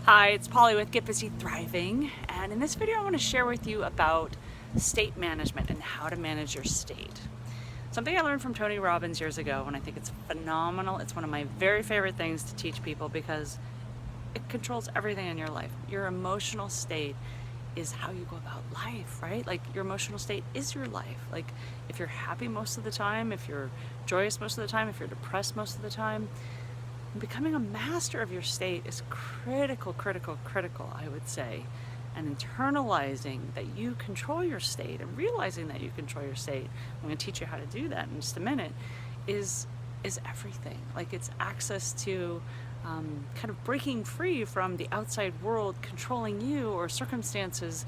Hi, it's Polly with Get Busy Thriving, and in this video I want to share with you about state management and how to manage your state. Something I learned from Tony Robbins years ago, and I think it's phenomenal. It's one of my very favorite things to teach people because it controls everything in your life. Your emotional state is how you go about life, right? Like, your emotional state is your life. Like, if you're happy most of the time, if you're joyous most of the time, if you're depressed most of the time, becoming a master of your state is critical, I would say. And internalizing that you control your state and realizing that you control your state, I'm going to teach you how to do that in just a minute, is everything. Like, it's access to kind of breaking free from the outside world controlling you, or circumstances,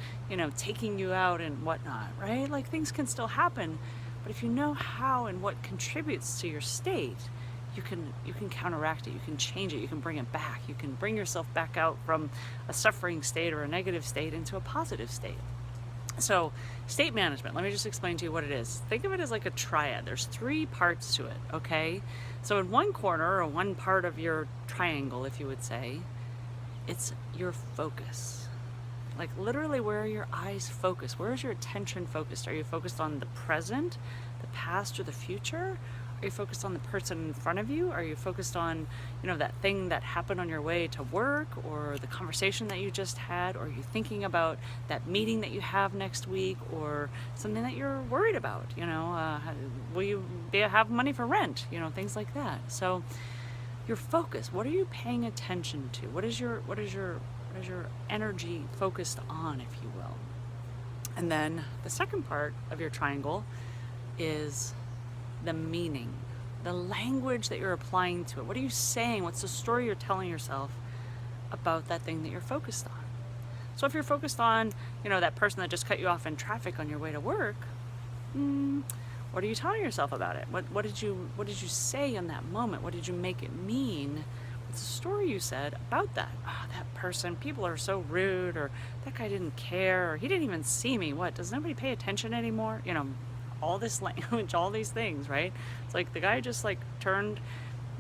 taking you out and whatnot, right? Like, things can still happen, but if you know how and what contributes to your state, you can counteract it, you can change it, you can bring it back, you can bring yourself back out from a suffering state or a negative state into a positive state. So, state management, let me just explain to you what it is. Think of it as like a triad. There's 3 parts to it, okay? So in one corner, or one part of your triangle, if you would say, it's your focus. Like, literally, where are your eyes focused? Where is your attention focused? Are you focused on the present, the past, or the future? Are you focused on the person in front of you? Are you focused on, that thing that happened on your way to work, or the conversation that you just had? Or are you thinking about that meeting that you have next week, or something that you're worried about? Will you have money for rent? Things like that. So your focus, what are you paying attention to? What is your energy focused on, if you will? And then the second part of your triangle is the meaning, the language that you're applying to it. What are you saying? What's the story you're telling yourself about that thing that you're focused on? So if you're focused on, that person that just cut you off in traffic on your way to work, what are you telling yourself about it? What did you say in that moment? What did you make it mean? What's the story you said about that? Oh, that person, people are so rude, or that guy didn't care, or he didn't even see me. What, does nobody pay attention anymore? All this language, all these things, right? It's like the guy just turned,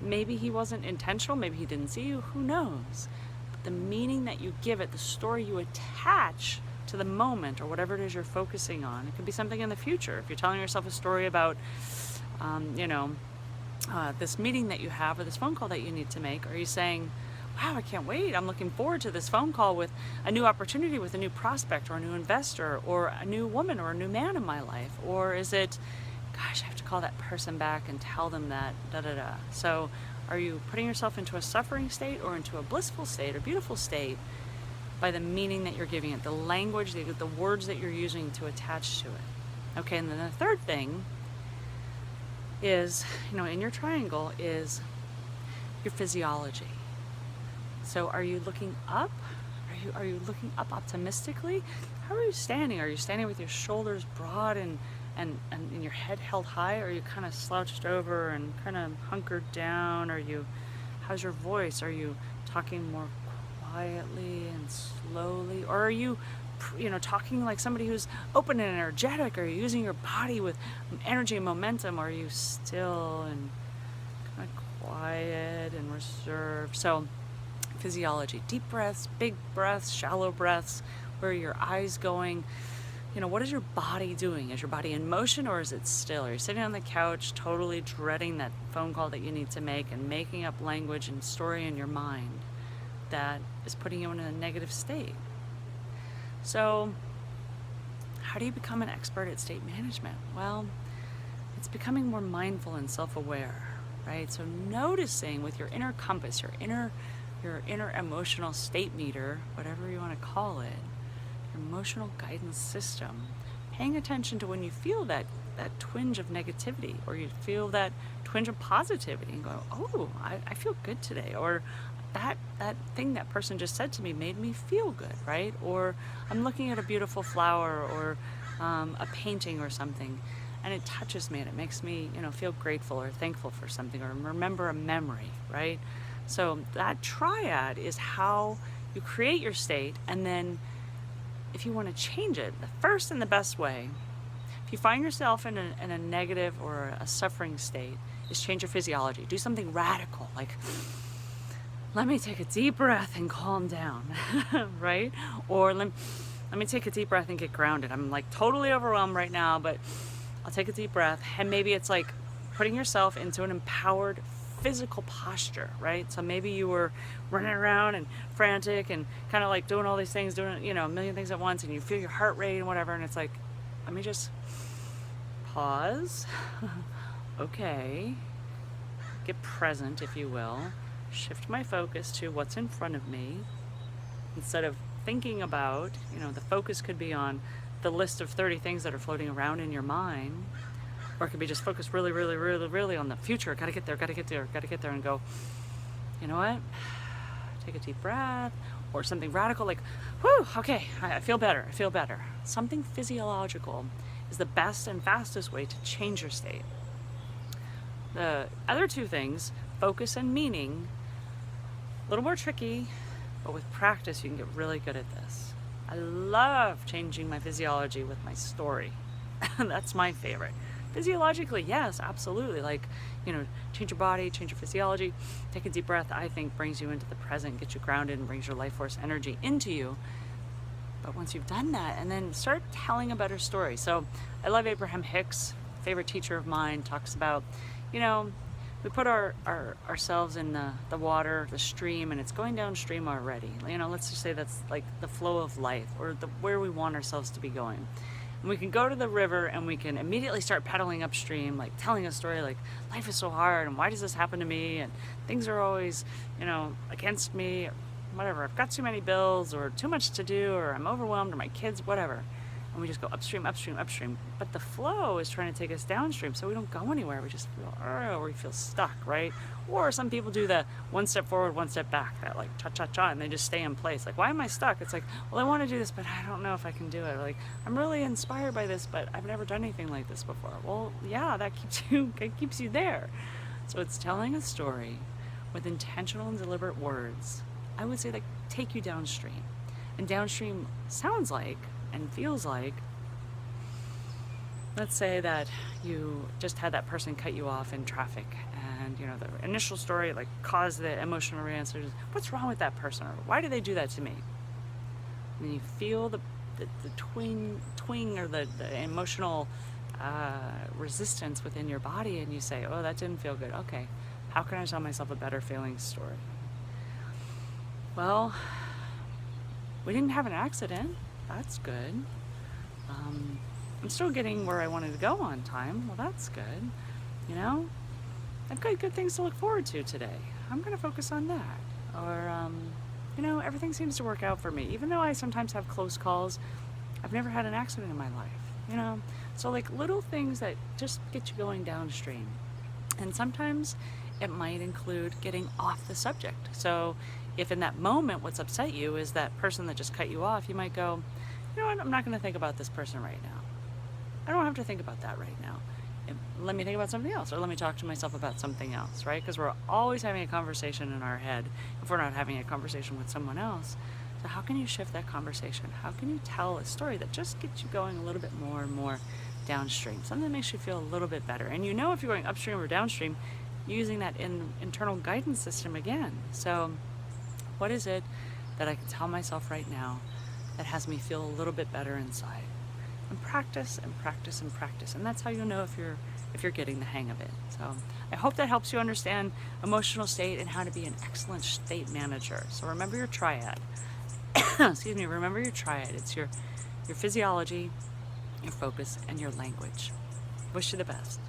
maybe he wasn't intentional, maybe he didn't see you, who knows? But the meaning that you give it, the story you attach to the moment, or whatever it is you're focusing on, it could be something in the future. If you're telling yourself a story about, this meeting that you have, or this phone call that you need to make, are you saying, wow, I can't wait, I'm looking forward to this phone call with a new opportunity, with a new prospect, or a new investor, or a new woman, or a new man in my life? Or is it, gosh, I have to call that person back and tell them that, da-da-da. So are you putting yourself into a suffering state, or into a blissful state, or beautiful state, by the meaning that you're giving it, the language, the words that you're using to attach to it? Okay, and then the third thing is, in your triangle, is your physiology. So are you looking up? Are you looking up optimistically? How are you standing? Are you standing with your shoulders broad and your head held high? Or are you kind of slouched over and kind of hunkered down? How's your voice? Are you talking more quietly and slowly? Or are you talking like somebody who's open and energetic? Are you using your body with energy and momentum? Or are you still and kind of quiet and reserved? So physiology, deep breaths, big breaths, shallow breaths. Where are your eyes going? What is your body doing? Is your body in motion, or is it still? Are you sitting on the couch totally dreading that phone call that you need to make, and making up language and story in your mind that is putting you in a negative state? So how do you become an expert at state management? Well, it's becoming more mindful and self-aware, right? So noticing with your inner compass, your inner emotional state meter, whatever you want to call it, your emotional guidance system, paying attention to when you feel that twinge of negativity, or you feel that twinge of positivity, and go, oh, I feel good today, or that thing that person just said to me made me feel good, right? Or I'm looking at a beautiful flower, or a painting or something, and it touches me, and it makes me feel grateful or thankful for something, or remember a memory, right? So that triad is how you create your state. And then if you want to change it, the first and the best way, if you find yourself in a negative or a suffering state, is change your physiology. Do something radical, like let me take a deep breath and calm down, right? Or let me take a deep breath and get grounded. I'm like totally overwhelmed right now, but I'll take a deep breath. And maybe it's like putting yourself into an empowered physical posture, right? So maybe you were running around and frantic and kind of like doing all these things, doing, a million things at once, and you feel your heart rate and whatever. And it's like, let me just pause. Okay. Get present, if you will. Shift my focus to what's in front of me. Instead of thinking about, the focus could be on the list of 30 things that are floating around in your mind, or it could be just focused really, really, really, really on the future. Gotta get there, and go, you know what? Take a deep breath, or something radical like, whew, okay, I feel better. Something physiological is the best and fastest way to change your state. The other two things, focus and meaning, a little more tricky, but with practice you can get really good at this. I love changing my physiology with my story. That's my favorite. Physiologically, yes, absolutely. Like, change your body, change your physiology. Take a deep breath, I think, brings you into the present, gets you grounded, and brings your life force energy into you. But once you've done that, and then start telling a better story. So I love Abraham Hicks, favorite teacher of mine, talks about, we put ourselves in the water, the stream, and it's going downstream already. Let's just say that's like the flow of life, or where we want ourselves to be going. And we can go to the river and we can immediately start pedaling upstream, like telling a story like, life is so hard, and why does this happen to me? And things are always, against me, or whatever. I've got too many bills, or too much to do, or I'm overwhelmed, or my kids, whatever. And we just go upstream. But the flow is trying to take us downstream, so we don't go anywhere. We just feel, or we feel stuck, right? Or some people do the one step forward, one step back, that like cha-cha-cha, and they just stay in place. Like, why am I stuck? It's like, well, I want to do this, but I don't know if I can do it. Or like, I'm really inspired by this, but I've never done anything like this before. Well, yeah, that keeps you there. So it's telling a story with intentional and deliberate words. I would say, like, take you downstream. And downstream sounds like and feels like, let's say that you just had that person cut you off in traffic, and the initial story like caused the emotional reaction. What's wrong with that person, or why do they do that to me? And you feel the twing or the emotional resistance within your body, and you say, oh, that didn't feel good. Okay, how can I tell myself a better feeling story? Well, we didn't have an accident. That's good. I'm still getting where I wanted to go on time. Well, that's good. I've got good things to look forward to today. I'm going to focus on that. Or, everything seems to work out for me. Even though I sometimes have close calls, I've never had an accident in my life, So like little things that just get you going downstream. And sometimes it might include getting off the subject. So if in that moment what's upset you is that person that just cut you off, you might go, you know what, I'm not going to think about this person right now. I don't have to think about that right now. Let me think about something else, or let me talk to myself about something else, right? Because we're always having a conversation in our head if we're not having a conversation with someone else. So how can you shift that conversation? How can you tell a story that just gets you going a little bit more and more downstream? Something that makes you feel a little bit better. And if you're going upstream or downstream, using that internal guidance system again. So what is it that I can tell myself right now that has me feel a little bit better inside? And practice. And that's how you'll know if you're getting the hang of it. So I hope that helps you understand emotional state and how to be an excellent state manager. So remember your triad. Remember your triad. It's your physiology, your focus, and your language. Wish you the best.